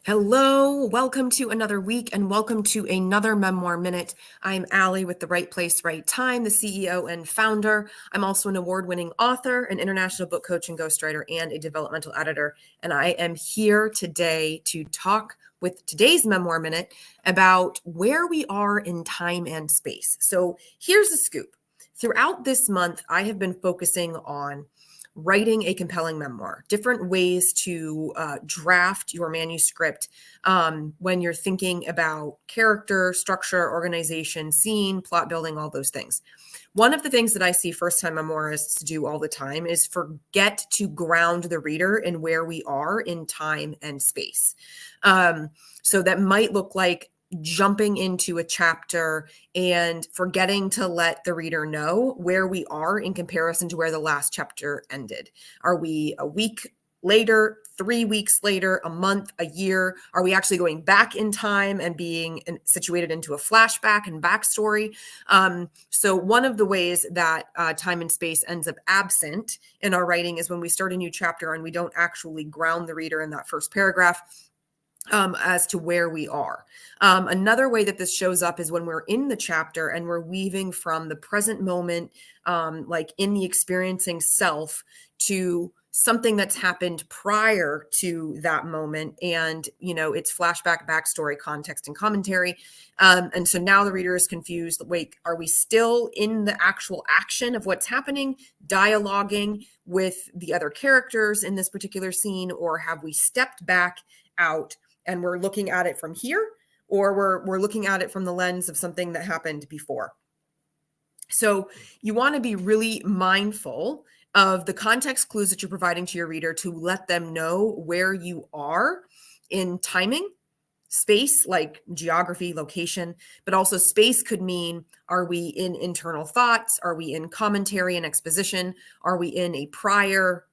Hello, welcome to another week and welcome to another Memoir Minute. I'm Allie with The Right Place, Right Time, the CEO and founder. I'm also an award-winning author, an international book coach and ghostwriter, and a developmental editor. And I am here today to talk with today's Memoir Minute about where we are in time and space. So here's the scoop. Throughout this month, I have been focusing on writing a compelling memoir, different ways to draft your manuscript when you're thinking about character, structure, organization, scene, plot building, all those things. One of the things that I see first-time memoirists do all the time is forget to ground the reader in where we are in time and space. So that might look like jumping into a chapter and forgetting to let the reader know where we are in comparison to where the last chapter ended. Are we a week later, 3 weeks later, a month, a year? Are we actually going back in time and being situated into a flashback and backstory? So one of the ways that time and space ends up absent in our writing is when we start a new chapter and we don't actually ground the reader in that first paragraph as to where we are. Another way that this shows up is when we're in the chapter and we're weaving from the present moment, like in the experiencing self, to something that's happened prior to that moment. And, it's flashback, backstory, context, and commentary. And so now the reader is confused. Wait, are we still in the actual action of what's happening, dialoguing with the other characters in this particular scene, or have we stepped back out and we're looking at it from here, or we're looking at it from the lens of something that happened before? So you want to be really mindful of the context clues that you're providing to your reader to let them know where you are in timing, space, like geography, location, but also space could mean, are we in internal thoughts? Are we in commentary and exposition? Are we in a prior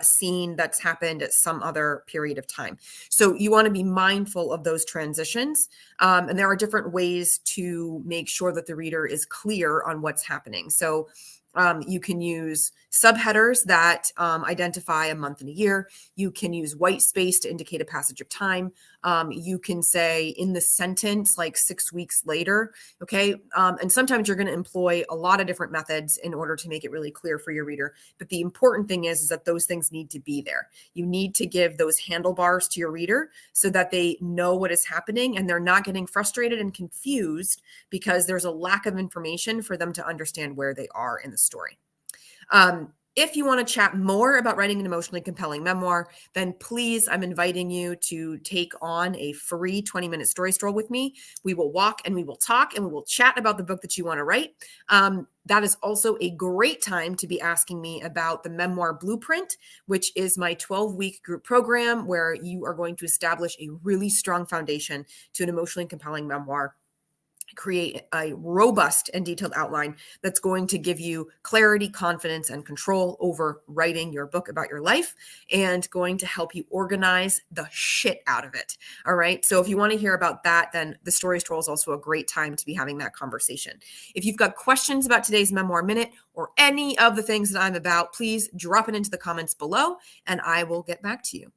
scene that's happened at some other period of time? So you want to be mindful of those transitions. And there are different ways to make sure that the reader is clear on what's happening. So you can use subheaders that identify a month and a year. You can use white space to indicate a passage of time. You can say in the sentence, like 6 weeks later, okay? And sometimes you're going to employ a lot of different methods in order to make it really clear for your reader. But the important thing is that those things need to be there. You need to give those handlebars to your reader so that they know what is happening and they're not getting frustrated and confused because there's a lack of information for them to understand where they are in the story. If you want to chat more about writing an emotionally compelling memoir, then please, I'm inviting you to take on a free 20-minute story stroll with me. We will walk and we will talk and we will chat about the book that you want to write. That is also a great time to be asking me about the Memoir Blueprint, which is my 12-week group program where you are going to establish a really strong foundation to an emotionally compelling memoir, create a robust and detailed outline that's going to give you clarity, confidence, and control over writing your book about your life, and going to help you organize the shit out of it. All right. So if you want to hear about that, then the Story Stroll is also a great time to be having that conversation. If you've got questions about today's Memoir Minute or any of the things that I'm about, please drop it into the comments below and I will get back to you.